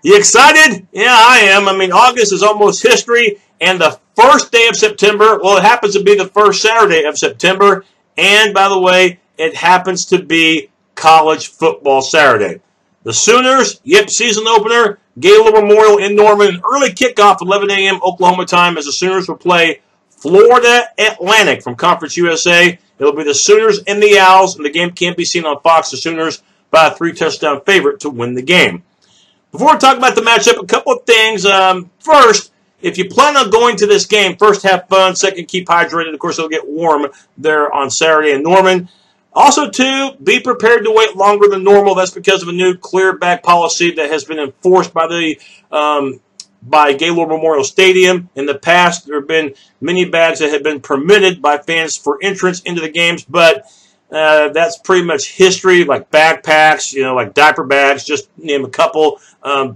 You excited? Yeah, I am. I mean, August is almost history, and the first day of September, well, it happens to be the first Saturday of September, and by the way, it happens to be College Football Saturday. The Sooners, yep, season opener, Gaylord Memorial in Norman, an early kickoff, 11 a.m. Oklahoma time, as the Sooners will play Florida Atlantic from Conference USA. It'll be the Sooners and the Owls, and the game can't be seen on Fox. The Sooners by a 3-touchdown favorite to win the game. Before we talk about the matchup, a couple of things. First, if you plan on going to this game, first, have fun. Second, keep hydrated. Of course, it'll get warm there on Saturday in Norman. Also, two, be prepared to wait longer than normal. That's because of a new clear bag policy that has been enforced by Gaylord Memorial Stadium. In the past, there have been many bags that have been permitted by fans for entrance into the games, but that's pretty much history, like backpacks, like diaper bags, just name a couple,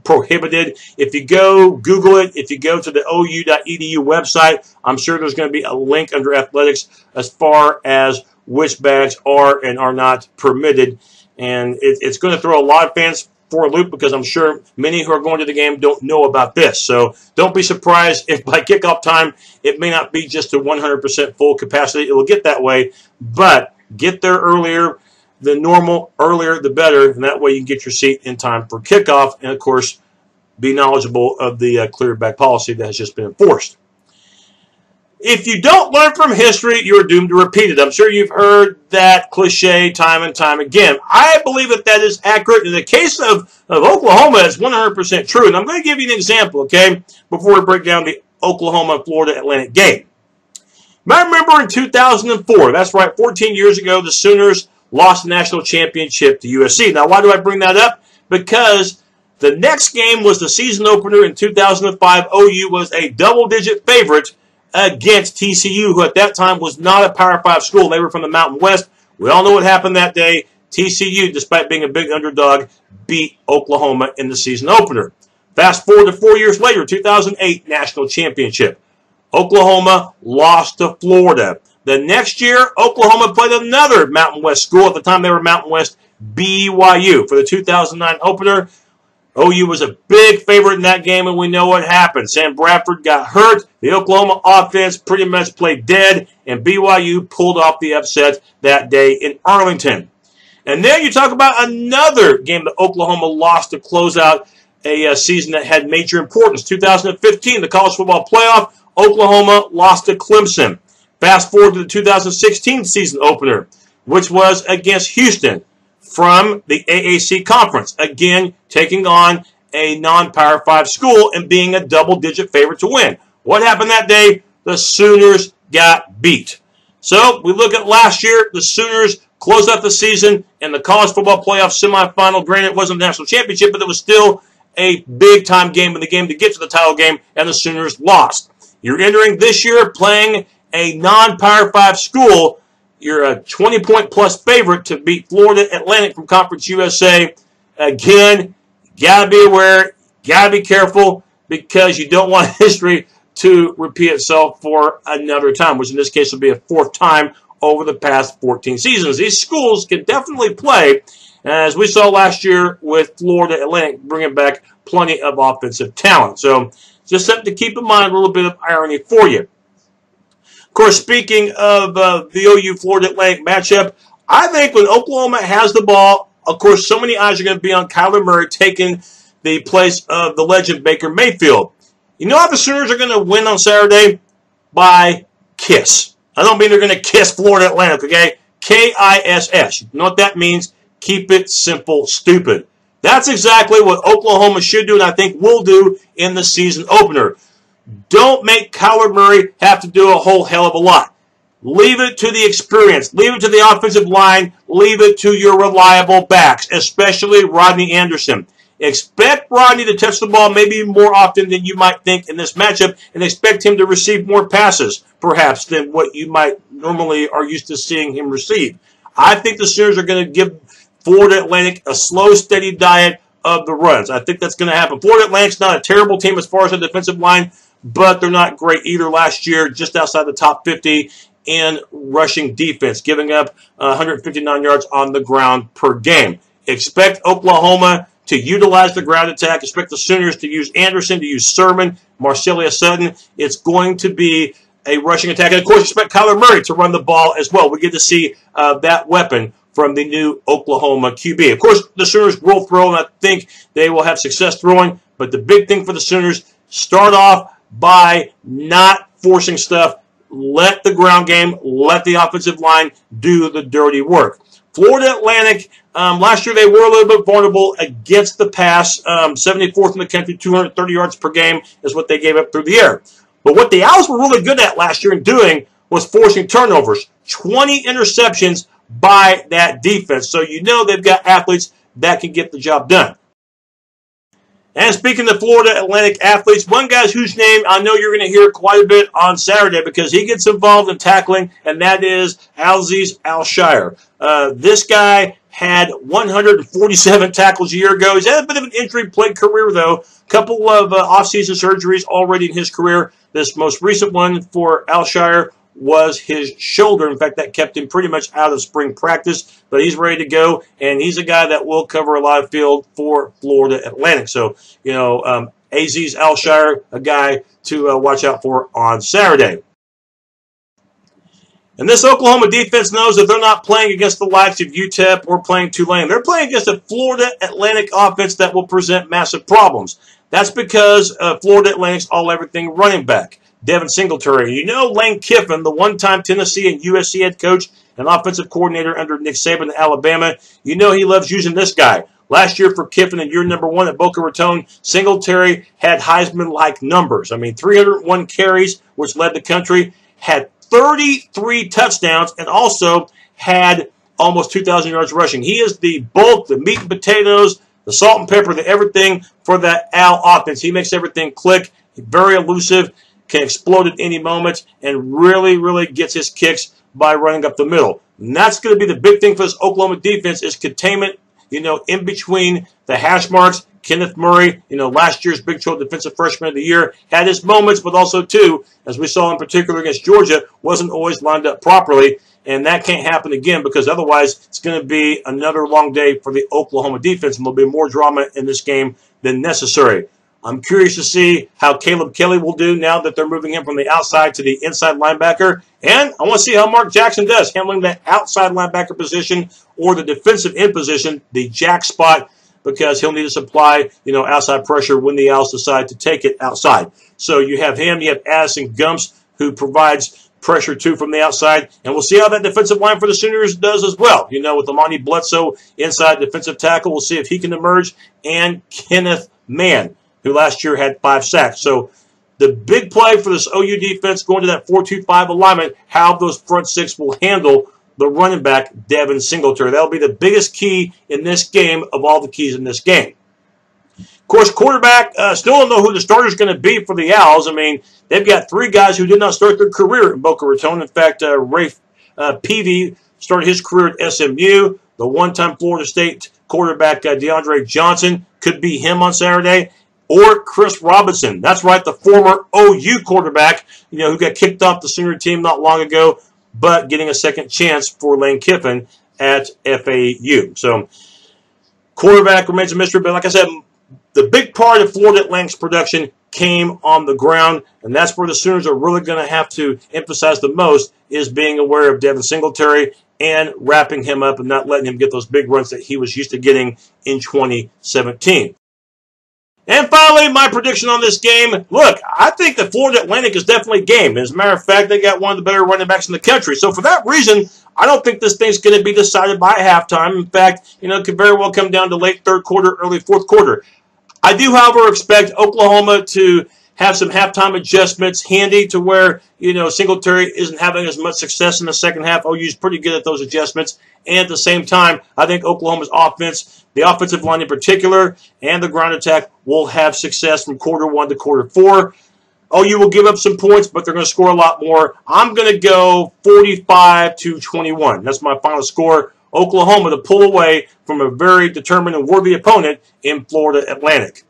prohibited. If you go Google it, if you go to the ou.edu website, I'm sure there's going to be a link under athletics as far as which bags are and are not permitted. And it's going to throw a lot of fans for a loop because I'm sure many who are going to the game don't know about this. So don't be surprised if by kickoff time it may not be just to 100% full capacity. It will get that way, but get there earlier than normal, earlier the better, and that way you can get your seat in time for kickoff and, of course, be knowledgeable of the clear bag policy that has just been enforced. If you don't learn from history, you are doomed to repeat it. I'm sure you've heard that cliche time and time again. I believe that is accurate. In the case of Oklahoma, it's 100% true, and I'm going to give you an example, okay, before we break down the Oklahoma-Florida Atlantic game. I remember in 2004, that's right, 14 years ago, the Sooners lost the national championship to USC. Now, why do I bring that up? Because the next game was the season opener in 2005. OU was a double-digit favorite against T.C.U., who at that time was not a Power 5 school. They were from the Mountain West. We all know what happened that day. T.C.U., despite being a big underdog, beat Oklahoma in the season opener. Fast forward to 4 years later, 2008 national championship. Oklahoma lost to Florida. The next year, Oklahoma played another Mountain West school. At the time, they were Mountain West, B.Y.U. For the 2009 opener, OU was a big favorite in that game, and we know what happened. Sam Bradford got hurt. The Oklahoma offense pretty much played dead, and B.Y.U. pulled off the upset that day in Arlington. And then you talk about another game that Oklahoma lost to close out a season that had major importance. 2015, the college football playoff, Oklahoma lost to Clemson. Fast forward to the 2016 season opener, which was against Houston from the AAC conference. Again, taking on a non-Power 5 school and being a double-digit favorite to win. What happened that day? The Sooners got beat. So we look at last year, the Sooners closed out the season in the college football playoff semifinal. Granted, it wasn't a national championship, but it was still a big-time game in the game to get to the title game, and the Sooners lost. You're entering this year playing a non-Power 5 school. You're a 20-point-plus favorite to beat Florida Atlantic from Conference USA. Again, got to be aware, got to be careful, because you don't want history to repeat itself for another time, which in this case will be a fourth time over the past 14 seasons. These schools can definitely play, as we saw last year with Florida Atlantic, bringing back plenty of offensive talent. So just something to keep in mind, a little bit of irony for you. Of course, speaking of the OU-Florida Atlantic matchup, I think when Oklahoma has the ball, of course, so many eyes are going to be on Kyler Murray taking the place of the legend Baker Mayfield. You know how the Sooners are going to win on Saturday? By kiss. I don't mean they're going to kiss Florida Atlantic, okay? K-I-S-S. You know what that means? Keep it simple, stupid. That's exactly what Oklahoma should do and I think will do in the season opener. Don't make Kyler Murray have to do a whole hell of a lot. Leave it to the experience. Leave it to the offensive line. Leave it to your reliable backs, especially Rodney Anderson. Expect Rodney to touch the ball maybe more often than you might think in this matchup, and expect him to receive more passes, perhaps, than what you might normally are used to seeing him receive. I think the Sooners are going to give Florida Atlantic a slow, steady diet of the runs. I think that's going to happen. Florida Atlantic's not a terrible team as far as the defensive line, but they're not great either last year, just outside the top 50 in rushing defense, giving up 159 yards on the ground per game. Expect Oklahoma to utilize the ground attack. Expect the Sooners to use Anderson, to use Sermon, Marcellus Sutton. It's going to be a rushing attack. And, of course, expect Kyler Murray to run the ball as well. We get to see that weapon from the new Oklahoma QB. Of course, the Sooners will throw, and I think they will have success throwing. But the big thing for the Sooners, start off by not forcing stuff. Let the ground game, let the offensive line do the dirty work. Florida Atlantic, last year they were a little bit vulnerable against the pass. 74th in the country, 230 yards per game is what they gave up through the air. But what the Owls were really good at last year in doing was forcing turnovers. 20 interceptions by that defense. So you know they've got athletes that can get the job done. And speaking of Florida Atlantic athletes, one guy whose name I know you're going to hear quite a bit on Saturday because he gets involved in tackling, and that is Aziz Al-Shire. This guy had 147 tackles a year ago. He's had a bit of an injury-plagued career, though. A couple of off-season surgeries already in his career. This most recent one for Al-Shire was his shoulder. In fact, that kept him pretty much out of spring practice, but he's ready to go, and he's a guy that will cover a lot of field for Florida Atlantic. So, you know, Aziz Al-Shire, a guy to watch out for on Saturday. And this Oklahoma defense knows that they're not playing against the likes of UTEP or playing Tulane. They're playing against a Florida Atlantic offense that will present massive problems. That's because Florida Atlantic's all-everything running back, Devin Singletary. You know Lane Kiffin, the one-time Tennessee and USC head coach and offensive coordinator under Nick Saban at Alabama. You know he loves using this guy. Last year for Kiffin in year number 1 at Boca Raton, Singletary had Heisman-like numbers. I mean, 301 carries, which led the country, had 33 touchdowns, and also had almost 2,000 yards rushing. He is the bulk, the meat and potatoes, the salt and pepper, the everything for that Al offense. He makes everything click. He's very elusive, can explode at any moment, and really, really gets his kicks by running up the middle. And that's going to be the big thing for this Oklahoma defense is containment, you know, in between the hash marks. Kenneth Murray, you know, last year's Big 12 Defensive Freshman of the Year, had his moments, but also, too, as we saw in particular against Georgia, wasn't always lined up properly. And that can't happen again because otherwise it's going to be another long day for the Oklahoma defense, and there'll be more drama in this game than necessary. I'm curious to see how Caleb Kelly will do now that they're moving him from the outside to the inside linebacker. And I want to see how Mark Jackson does handling that outside linebacker position or the defensive end position, the jack spot, because he'll need to supply, you know, outside pressure when the Owls decide to take it outside. So you have him, you have Addison Gumps, who provides pressure too from the outside, and we'll see how that defensive line for the Sooners does as well. You know, with Amani Bledsoe inside defensive tackle, we'll see if he can emerge, and Kenneth Mann, who last year had 5 sacks. So the big play for this OU defense going to that 4-2-5 alignment, how those front six will handle the running back, Devin Singletary. That'll be the biggest key in this game of all the keys in this game. Of course, quarterback, still don't know who the starter is going to be for the Owls. I mean, they've got 3 guys who did not start their career in Boca Raton. In fact, Rafe Peavy started his career at SMU. The one-time Florida State quarterback, DeAndre Johnson, could be him on Saturday. Or Chris Robinson. That's right, the former OU quarterback, you know, who got kicked off the senior team not long ago, but getting a second chance for Lane Kiffin at FAU. So, quarterback remains a mystery, but like I said, the big part of Florida Atlantic's production came on the ground, and that's where the Sooners are really going to have to emphasize the most is being aware of Devin Singletary and wrapping him up and not letting him get those big runs that he was used to getting in 2017. And finally, my prediction on this game. Look, I think that Florida Atlantic is definitely game. As a matter of fact, they got one of the better running backs in the country. So for that reason, I don't think this thing's going to be decided by halftime. In fact, you know, it could very well come down to late third quarter, early fourth quarter. I do, however, expect Oklahoma to have some halftime adjustments handy to where, you know, Singletary isn't having as much success in the second half. OU's pretty good at those adjustments. And at the same time, I think Oklahoma's offense, the offensive line in particular, and the ground attack will have success from quarter 1 to quarter 4. OU will give up some points, but they're going to score a lot more. I'm going to go 45-21. That's my final score. Oklahoma to pull away from a very determined and worthy opponent in Florida Atlantic.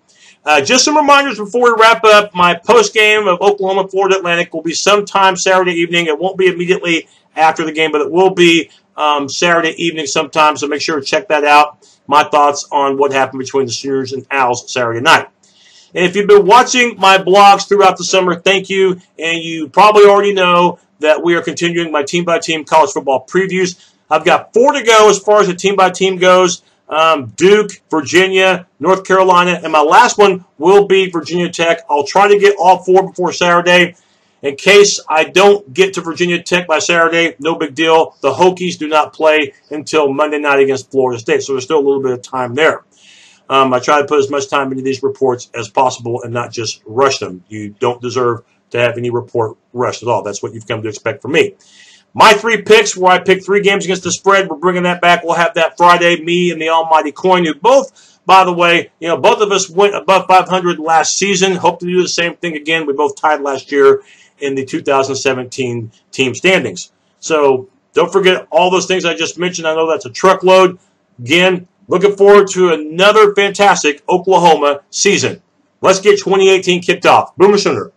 Just some reminders before we wrap up. My post-game of Oklahoma-Florida Atlantic will be sometime Saturday evening. It won't be immediately after the game, but it will be Saturday evening sometime, so make sure to check that out. my thoughts on what happened between the Sooners and Owls Saturday night. And if you've been watching my blogs throughout the summer, thank you. And you probably already know that we are continuing my team-by-team college football previews. I've got 4 to go as far as the team-by-team goes. Duke, Virginia, North Carolina, and my last one will be Virginia Tech. I'll try to get all 4 before Saturday. In case I don't get to Virginia Tech by Saturday, no big deal. The Hokies do not play until Monday night against Florida State, so there's still a little bit of time there. I try to put as much time into these reports as possible and not just rush them. You don't deserve to have any report rushed at all. That's what you've come to expect from me. My 3 picks, where I picked 3 games against the spread, we're bringing that back. We'll have that Friday. Me and the almighty Coin, who both, by the way, both of us went above 500 last season. Hope to do the same thing again. We both tied last year in the 2017 team standings. So don't forget all those things I just mentioned. I know that's a truckload. Again, looking forward to another fantastic Oklahoma season. Let's get 2018 kicked off. Boomer Sooner.